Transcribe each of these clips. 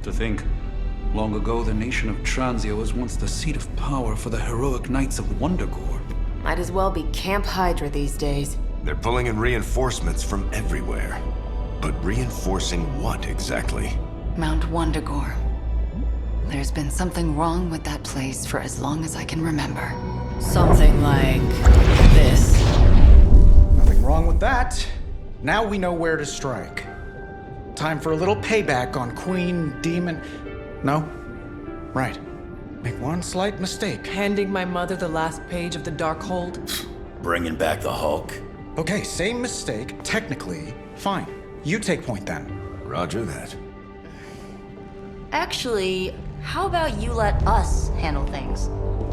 To think, long ago the nation of Transia was once the seat of power for the heroic knights of Wundagore. Might as well be Camp Hydra these days. They're pulling in reinforcements from everywhere. But reinforcing what exactly? Mount Wundagore. There's been something wrong with that place for as long as I can remember. Something like this. Nothing wrong with that. Now we know where to strike. Time for a little payback on Queen, Demon... No? Right. Make one slight mistake. Handing my mother the last page of the Darkhold? Bringing back the Hulk. Okay, same mistake. Technically, fine. You take point then. Roger that. Actually, how about you let us handle things?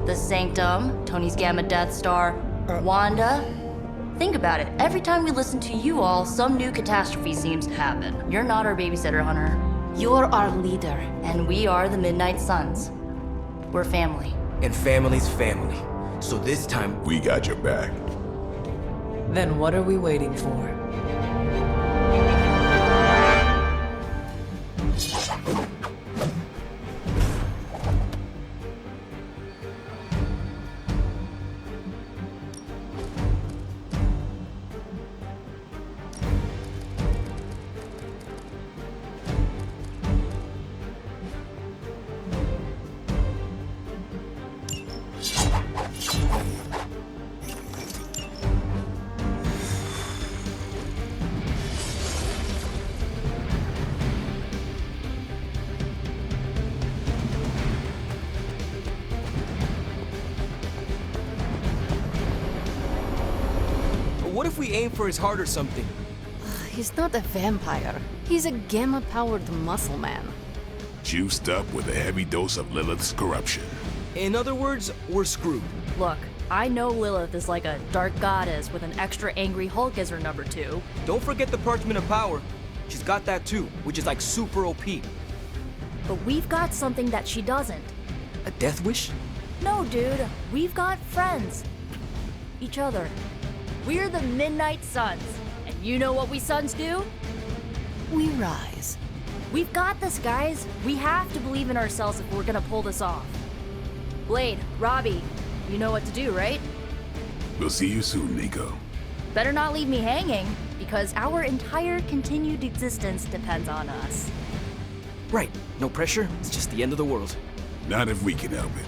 The Sanctum, Tony's Gamma Death Star, Wanda. Think about it. Every time we listen to you all, some new catastrophe seems to happen. You're not our babysitter, Hunter. You're our leader, and we are the Midnight Suns. We're family. And family's family. So this time, we got your back. Then what are we waiting for? what if we aim for his heart or something? He's not a vampire. He's a gamma-powered muscle man. Juiced up with a heavy dose of Lilith's corruption. In other words, we're screwed. Look, I know Lilith is like a dark goddess with an extra angry Hulk as her number 2. Don't forget the Parchment of Power. She's got that too, which is like super OP. But we've got something that she doesn't. A death wish? No, dude. We've got friends. Each other. We're the Midnight Suns. And you know what we Suns do? We rise. We've got this, guys. We have to believe in ourselves if we're gonna pull this off. Blade, Robbie, you know what to do, right? We'll see you soon, Nico. Better not leave me hanging, because our entire continued existence depends on us. Right. No pressure. It's just the end of the world. Not if we can help it.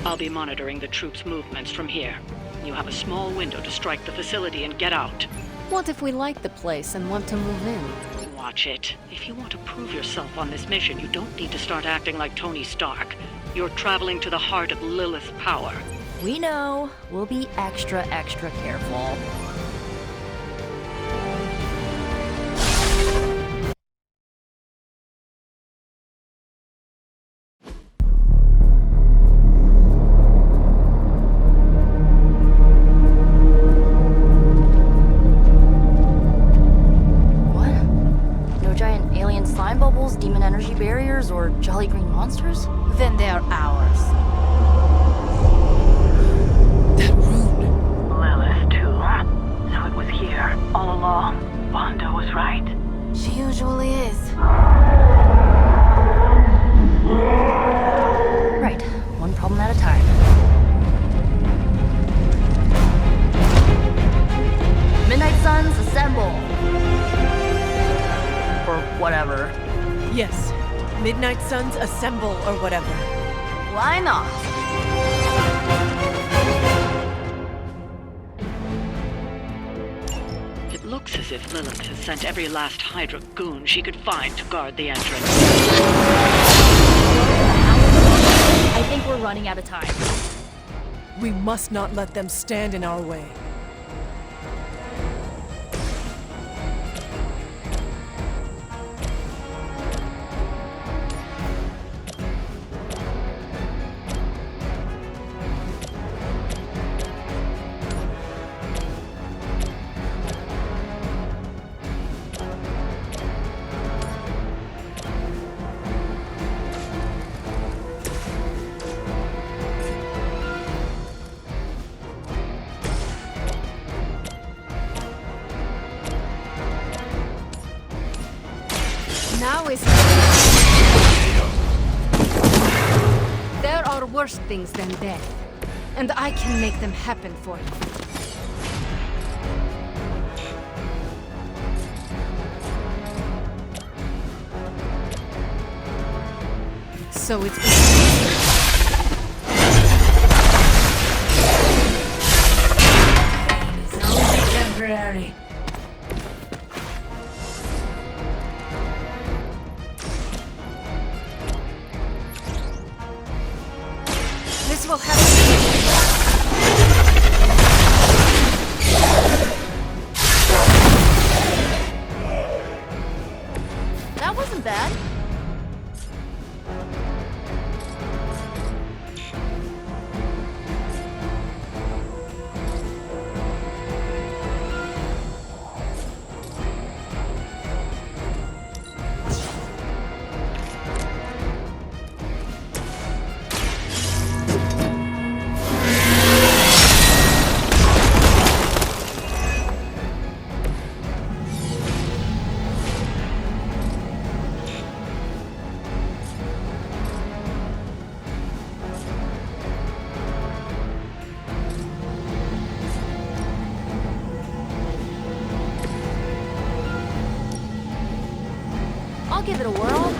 I'll be monitoring the troops' movements from here. You have a small window to strike the facility and get out. What if we like the place and want to move in? Watch it. If you want to prove yourself on this mission, you don't need to start acting like Tony Stark. You're traveling to the heart of Lilith's power. We know. We'll be extra careful. Demon energy barriers, or jolly green monsters? Then they are ours. That rune! Lilith, too. So it was here, all along. Wanda was right. She usually is. Right. One problem at a time. Midnight Suns, assemble! Or whatever. Yes. Midnight Suns, assemble, or whatever. Why not? It looks as if Lilith has sent every last Hydra goon she could find to guard the entrance. I think we're running out of time. We must not let them stand in our way. Now is... There are worse things than death, and I can make them happen for you. So it's... It's only temporary. This will happen. That wasn't bad. I'll give it a whirl.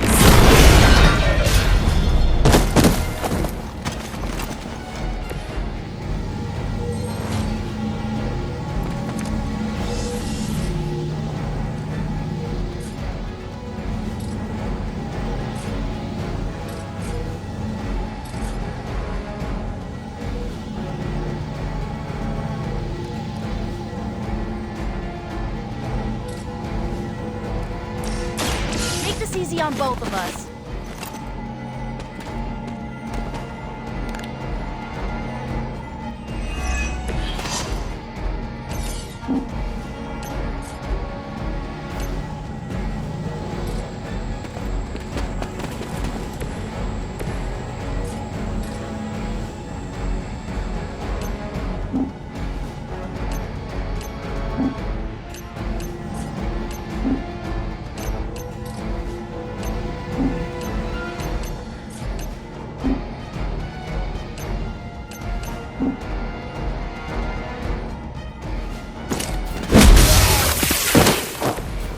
Easy on both of us.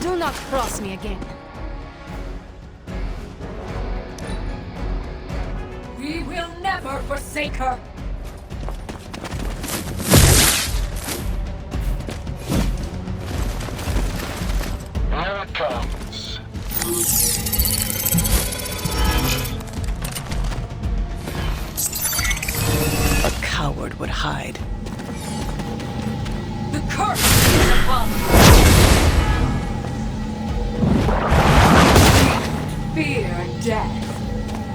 Do not cross me again. We will never forsake her. Here it comes. A coward would hide. The curse is upon you. Fear death.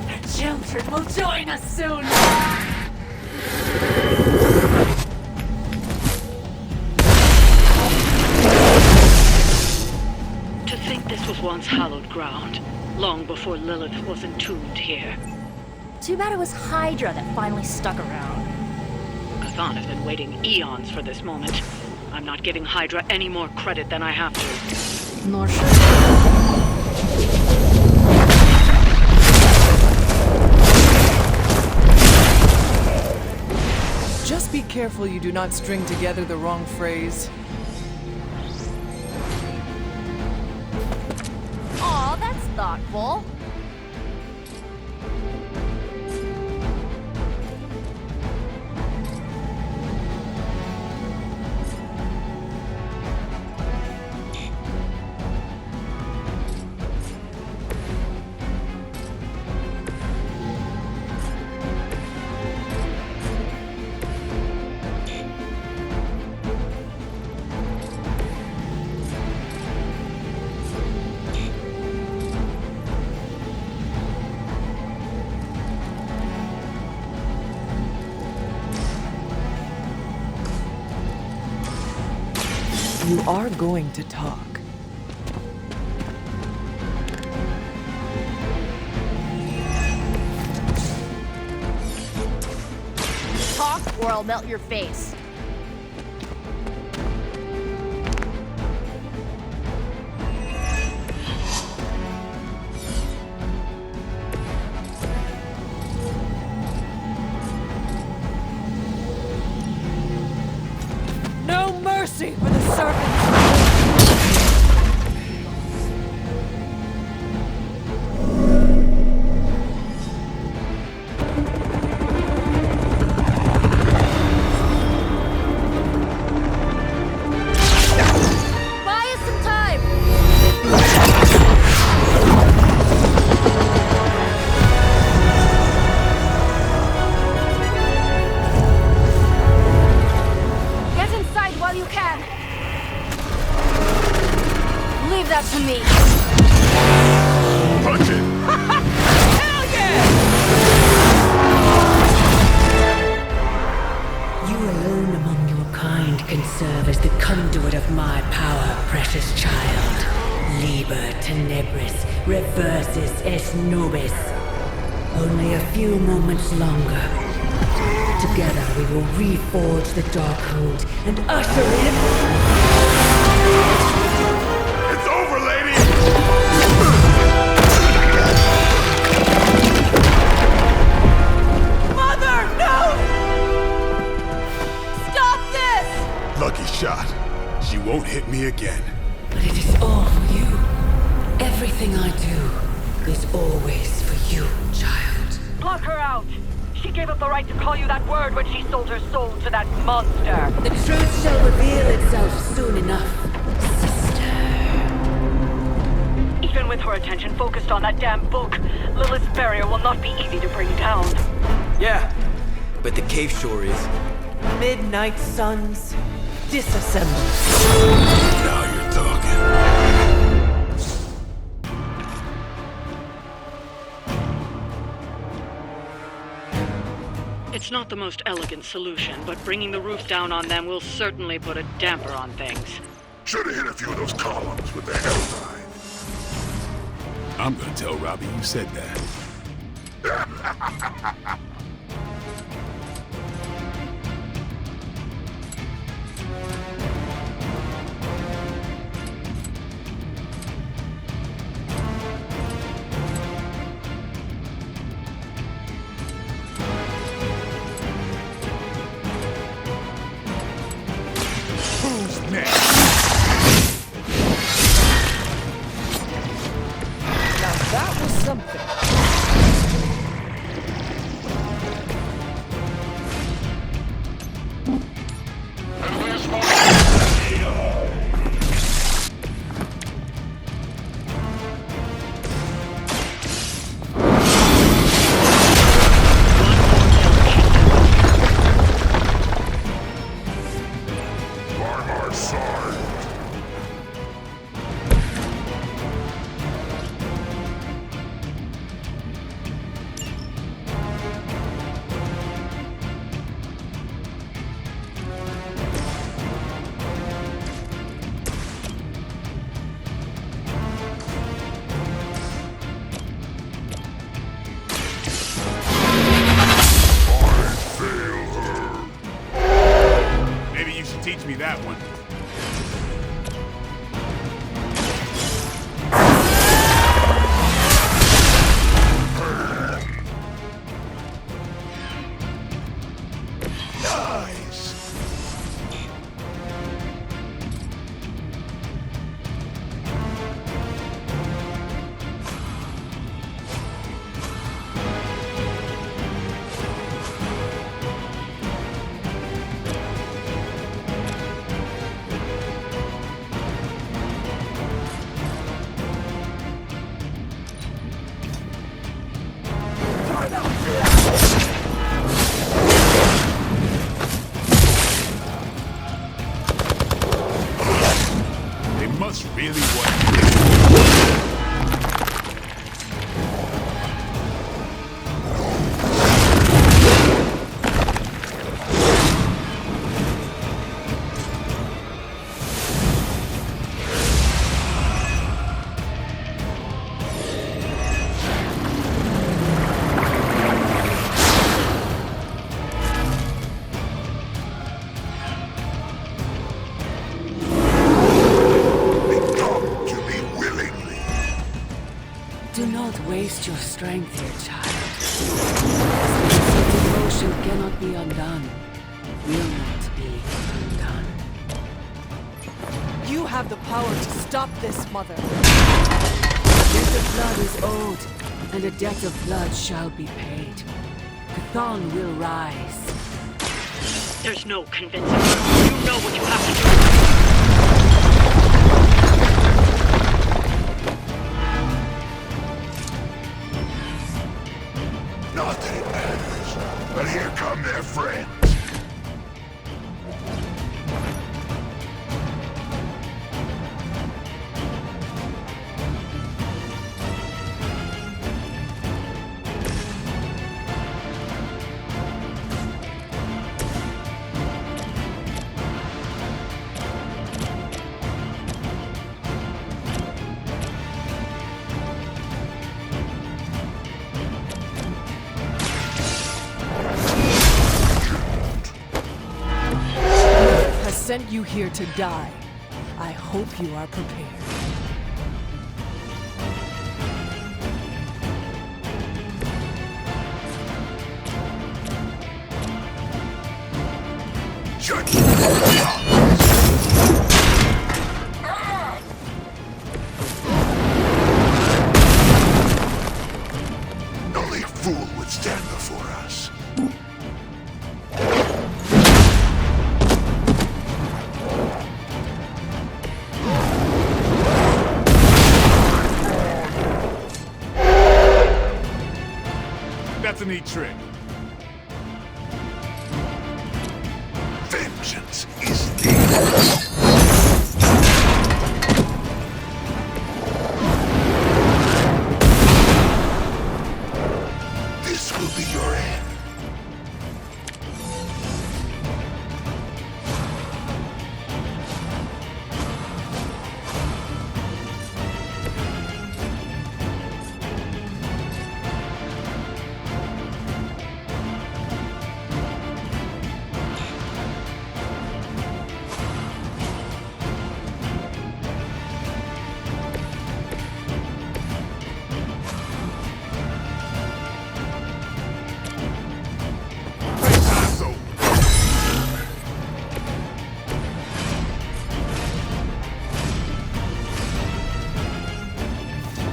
The children will join us soon. To think this was once hallowed ground, long before Lilith was entombed here. Too bad it was Hydra that finally stuck around. Chthon has been waiting eons for this moment. I'm not giving Hydra any more credit than I have to. Nor should you. Just be careful you do not string together the wrong phrase. Aw, that's thoughtful. You are going to talk. Talk or I'll melt your face. mercy for the servants. Buy us some time! Get inside while you can. Leave that to me. Punch it! Hell yeah! You alone among your kind can serve as the conduit of my power, precious child. Liber tenebris reversus es nobis. Only a few moments longer. Together we will reforge the Darkhold and usher in... It's over, lady! Mother, no! Stop this! Lucky shot. She won't hit me again. But it is all for you. Everything I do is always for you, child. Block her out! She gave up the right to call you that word when she sold her soul to that monster. The truth shall reveal itself soon enough, sister. Even with her attention focused on that damn book, Lilith's barrier will not be easy to bring down. Yeah, but the cave sure is. Midnight suns, disassemble. Now you're talking. It's not the most elegant solution, but bringing the roof down on them will certainly put a damper on things. Should've hit a few of those columns with the hellknife. I'm gonna tell Robbie you said that. Who's next? Now that was something. Barmar Sard. Maybe you should teach me that one. Nice. They must really want Do not waste your strength here, child. This devotion cannot be undone. Will not be undone. have the power to stop this, Mother. Debt of blood is owed, and a debt of blood shall be paid. Chthon will rise. There's no convincing her. You know what you have to do. Not that it matters, but here come their friends. Sent you here to die. I hope you are prepared. Only a fool would stand before us. That's a neat trick. Vengeance is needed. This will be your end.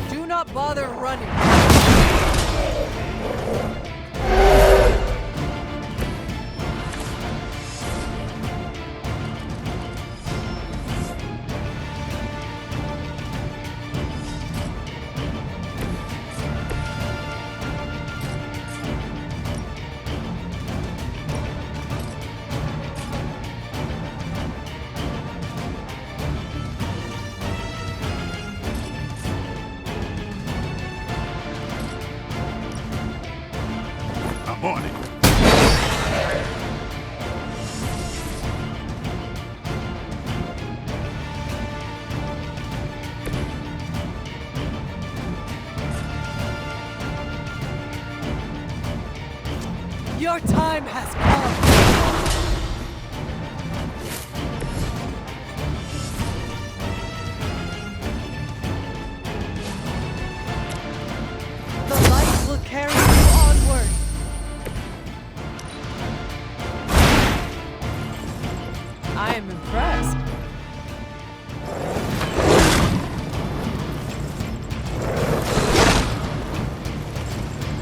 Do not bother running. I'm on it. Your time has come. The light will carry you onward. I am impressed.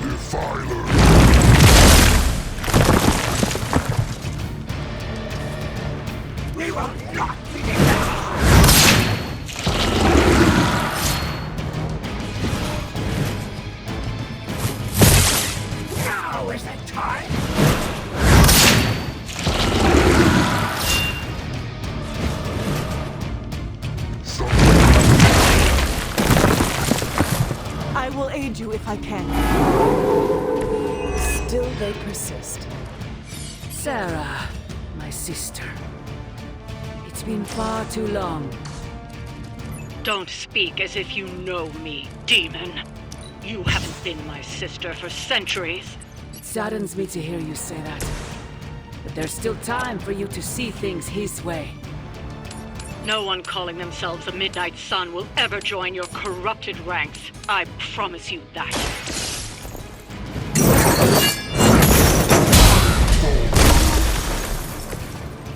Defiler. We will not be now is the time. I will aid you if I can. Still they persist. Sarah, my sister. It's been far too long. Don't speak as if you know me, demon. You haven't been my sister for centuries. It saddens me to hear you say that. But there's still time for you to see things his way. No one calling themselves the Midnight Sun will ever join your corrupted ranks. I promise you that.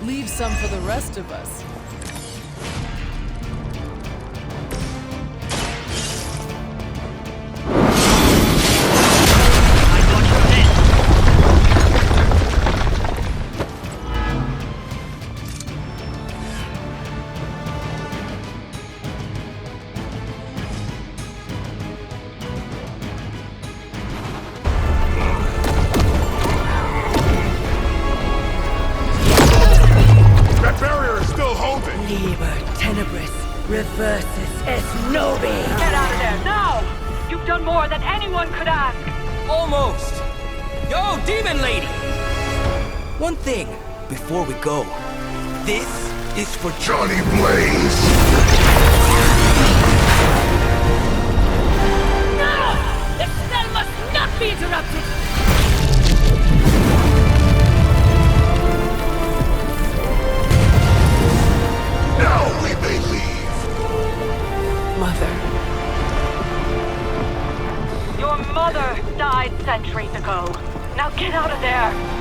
Leave some for the rest of us. reverses es nobis! Get out of there, now! You've done more than anyone could ask! Almost! Yo, Demon Lady! One thing, before we go. This is for Johnny Blaze! No! The spell must not be interrupted! Now we may leave. Mother. Your mother died centuries ago. Now get out of there!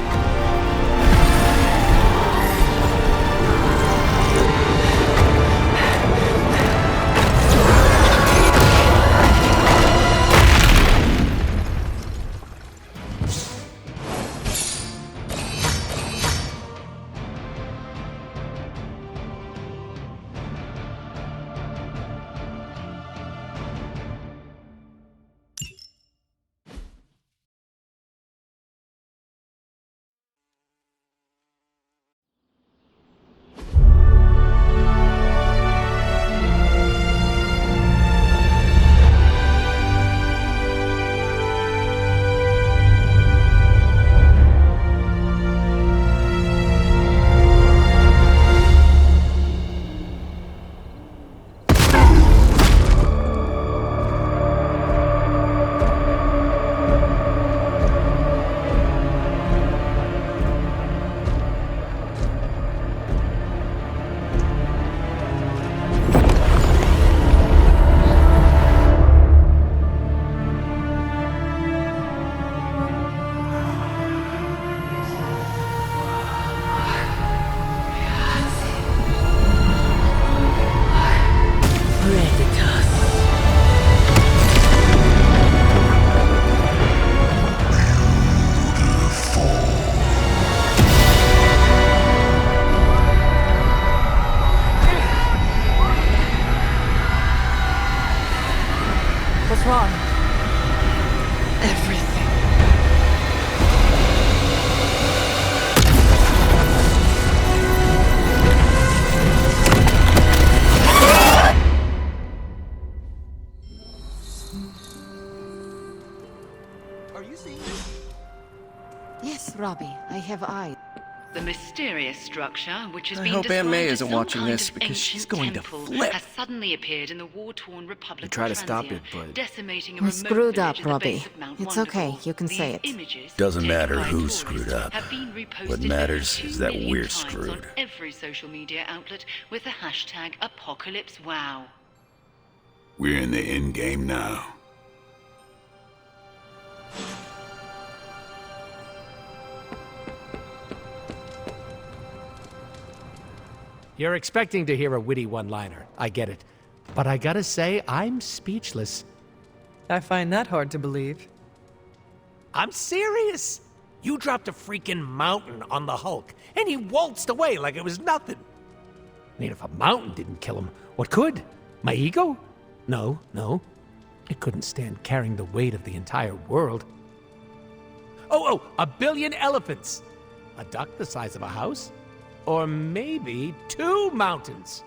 What's wrong? Everything. Are you seeing this? Yes, Robbie, I have eyes. The mysterious structure, which has I been hope Aunt May described as isn't some watching kind this of because she's ancient going to temple, flip. has suddenly appeared in the war-torn Republic We try to of stop Transia, it, but- decimating a We remote screwed up, village at the Robbie. base of Mount It's Wonderfall. okay, you can say These it. images, Doesn't taken matter by who tourists, screwed up. have been reposted What over matters 2 is that million we're times screwed. on every social media outlet with the hashtag #ApocalypseWow. We're in the end game now. You're expecting to hear a witty one-liner. I get it. But I gotta say, I'm speechless. I find that hard to believe. I'm serious. You dropped a freaking mountain on the Hulk, and he waltzed away like it was nothing. I mean, if a mountain didn't kill him, what could? My ego? No. It couldn't stand carrying the weight of the entire world. Oh, 1 billion elephants. A duck the size of a house? Or maybe 2 mountains.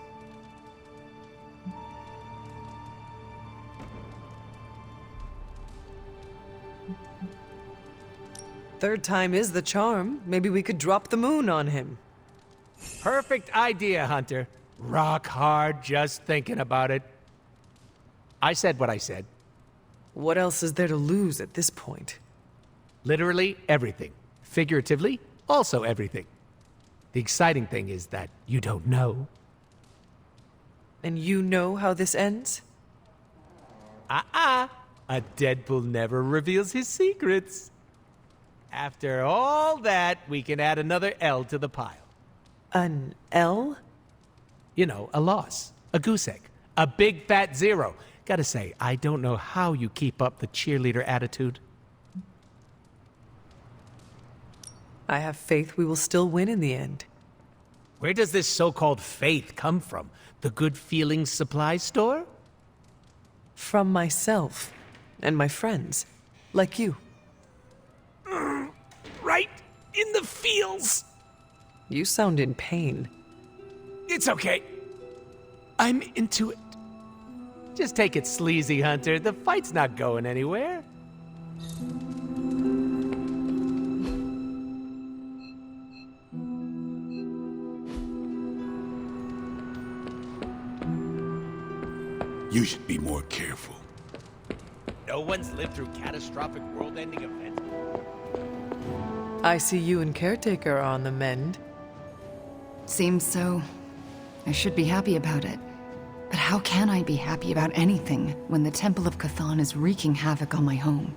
Third time is the charm. Maybe we could drop the moon on him. Perfect idea, Hunter. Rock hard just thinking about it. I said what I said. What else is there to lose at this point? Literally everything. Figuratively, also everything. The exciting thing is that you don't know. And you know how this ends? A Deadpool never reveals his secrets. After all that, we can add another L to the pile. An L? You know, a loss. A goose egg. A big fat 0. Gotta say, I don't know how you keep up the cheerleader attitude. I have faith we will still win in the end. Where does this so-called faith come from? The Good Feelings supply store? From myself and my friends, like you. Right in the feels. You sound in pain. It's okay. I'm into it. Just take it sleazy, Hunter. The fight's not going anywhere. You should be more careful. No one's lived through catastrophic world-ending events. I see you and Caretaker are on the mend. Seems so. I should be happy about it. But how can I be happy about anything when the Temple of Chthon is wreaking havoc on my home?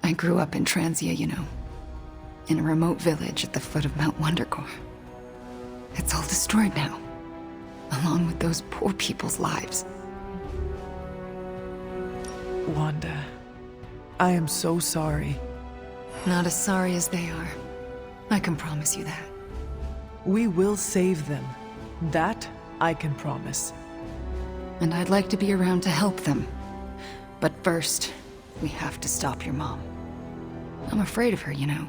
I grew up in Transia, you know. In a remote village at the foot of Mount Wondergore. It's all destroyed now. Along with those poor people's lives. Wanda, I am so sorry. Not as sorry as they are. I can promise you that. We will save them. That I can promise. And I'd like to be around to help them. But first, we have to stop your mom. I'm afraid of her, you know.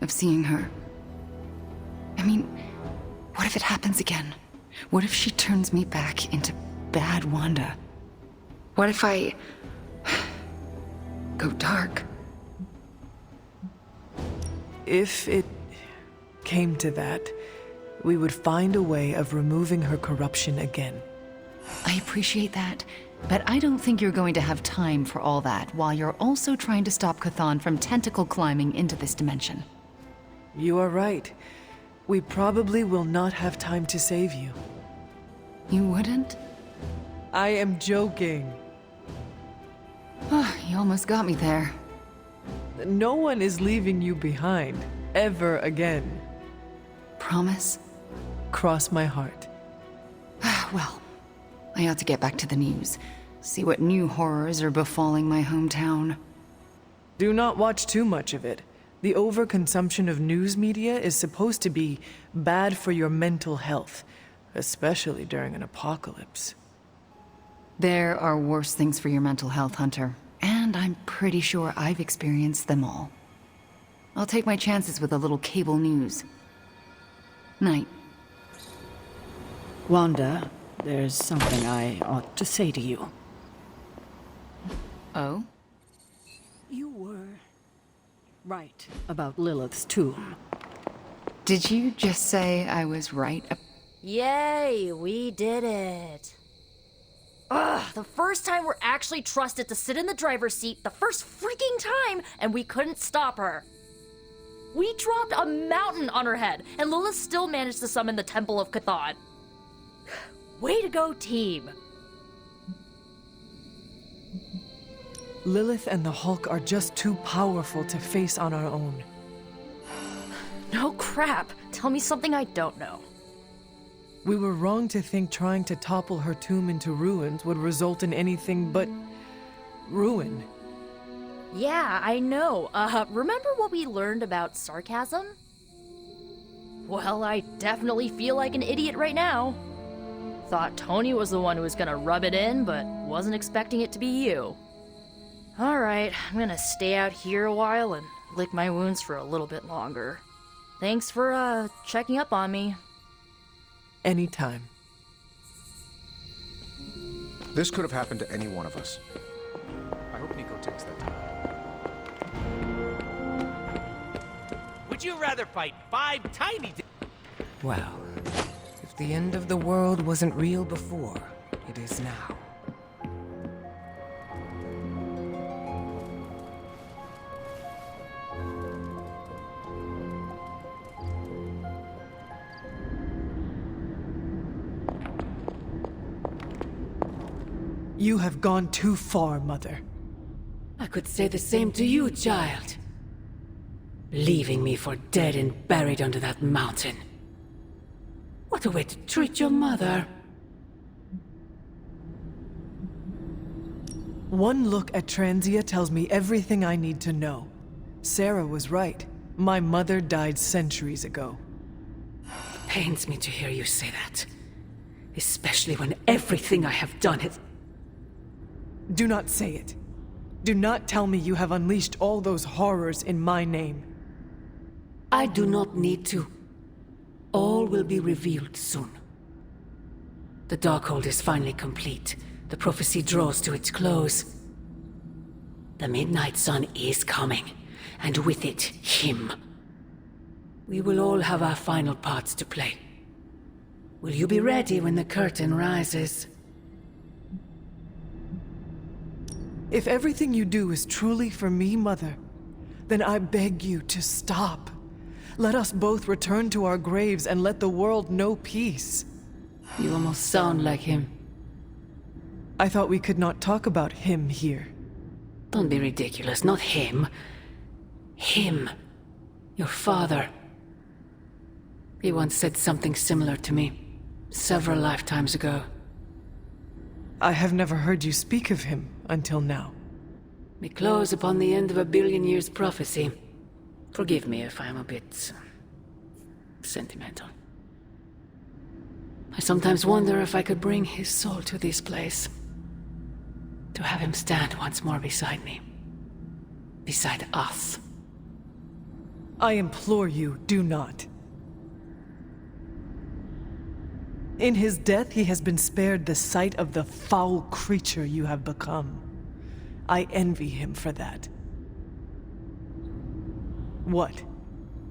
Of seeing her. I mean, what if it happens again? What if she turns me back into bad Wanda? What if I go dark? If it came to that, we would find a way of removing her corruption again. I appreciate that, but I don't think you're going to have time for all that while you're also trying to stop Chthon from tentacle climbing into this dimension. You are right. We probably will not have time to save you. You wouldn't? I am joking. You almost got me there. No one is leaving you behind, ever again. Promise? Cross my heart. Well, I ought to get back to the news. See what new horrors are befalling my hometown. Do not watch too much of it. The overconsumption of news media is supposed to be bad for your mental health, especially during an apocalypse. There are worse things for your mental health, Hunter. And I'm pretty sure I've experienced them all. I'll take my chances with a little cable news. Night. Wanda, there's something I ought to say to you. Oh? You were right about Lilith's tomb. Did you just say I was right? Yay, we did it. Ugh, the first time we're actually trusted to sit in the driver's seat, the first freaking time, and we couldn't stop her. We dropped a mountain on her head, and Lilith still managed to summon the Temple of Chthon. Way to go, team. Lilith and the Hulk are just too powerful to face on our own. No crap. Tell me something I don't know. We were wrong to think trying to topple her tomb into ruins would result in anything but ruin. Yeah, I know. Remember what we learned about sarcasm? Well, I definitely feel like an idiot right now. Thought Tony was the one who was gonna rub it in, but wasn't expecting it to be you. Alright, I'm gonna stay out here a while and lick my wounds for a little bit longer. Thanks for, checking up on me. Anytime. This could have happened to any one of us. I hope Nico takes that time. Would you rather fight 5 tiny... Well, if the end of the world wasn't real before, it is now. You have gone too far, Mother. I could say the same to you, child. Leaving me for dead and buried under that mountain. What a way to treat your mother. One look at Transia tells me everything I need to know. Sarah was right. My mother died centuries ago. It pains me to hear you say that. Especially when everything I have done has... Do not say it. Do not tell me you have unleashed all those horrors in my name. I do not need to. All will be revealed soon. The Darkhold is finally complete. The prophecy draws to its close. The Midnight Sun is coming, and with it, him. We will all have our final parts to play. Will you be ready when the curtain rises? If everything you do is truly for me, Mother, then I beg you to stop. Let us both return to our graves and let the world know peace. You almost sound like him. I thought we could not talk about him here. Don't be ridiculous, not him. Him. Your father. He once said something similar to me, several lifetimes ago. I have never heard you speak of him until now. We close upon the end of a billion years prophecy. Forgive me if I'm a bit sentimental. I sometimes wonder if I could bring his soul to this place. To have him stand once more beside me. Beside us. I implore you, do not. In his death, he has been spared the sight of the foul creature you have become. I envy him for that. What?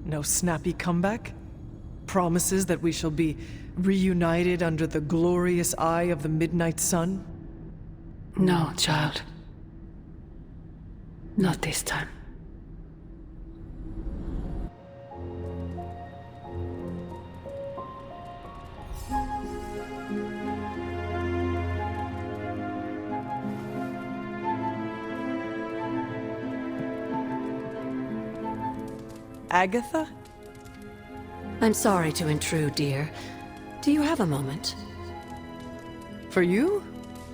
No snappy comeback? Promises that we shall be reunited under the glorious eye of the Midnight Sun? No, child. Not this time. Agatha? I'm sorry to intrude, dear. Do you have a moment? For you?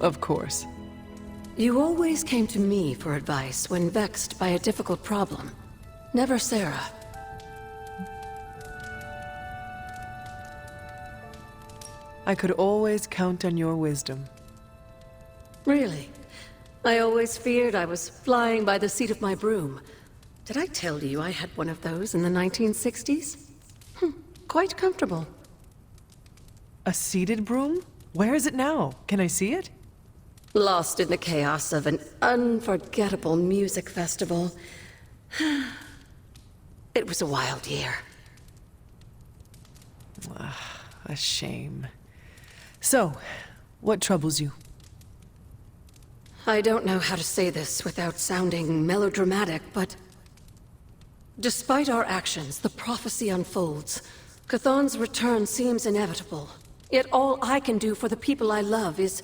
Of course. You always came to me for advice when vexed by a difficult problem. Never Sarah. I could always count on your wisdom. Really? I always feared I was flying by the seat of my broom. Did I tell you I had one of those in the 1960s? Quite comfortable. A seated broom? Where is it now? Can I see it? Lost in the chaos of an unforgettable music festival. It was a wild year. A shame. So, what troubles you? I don't know how to say this without sounding melodramatic, but despite our actions, the prophecy unfolds. Chthon's return seems inevitable. Yet all I can do for the people I love is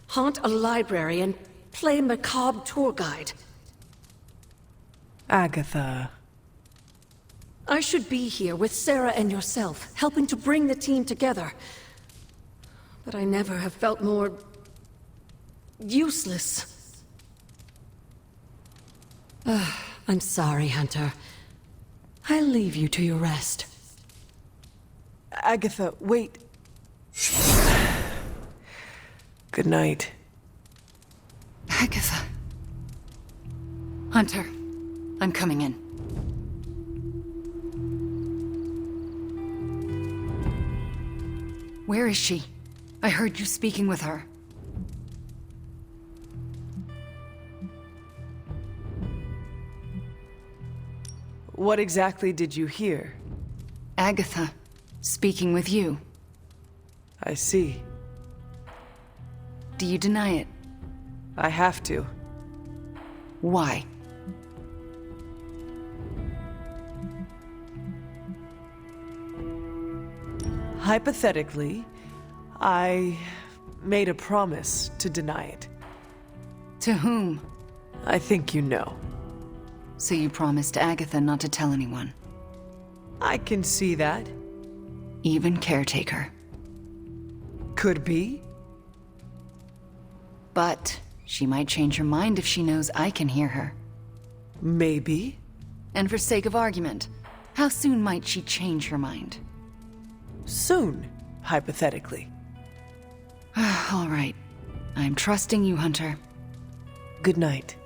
haunt a library and play macabre tour guide. Agatha. I should be here with Sarah and yourself, helping to bring the team together. But I never have felt more useless. I'm sorry, Hunter. I'll leave you to your rest. Agatha, wait. Good night. Agatha. Hunter, I'm coming in. Where is she? I heard you speaking with her. What exactly did you hear? Agatha, speaking with you. I see. Do you deny it? I have to. Why? Hypothetically, I made a promise to deny it. To whom? I think you know. So you promised Agatha not to tell anyone? I can see that. Even Caretaker. Could be. But she might change her mind if she knows I can hear her. Maybe. And for sake of argument, how soon might she change her mind? Soon, hypothetically. All right. I'm trusting you, Hunter. Good night.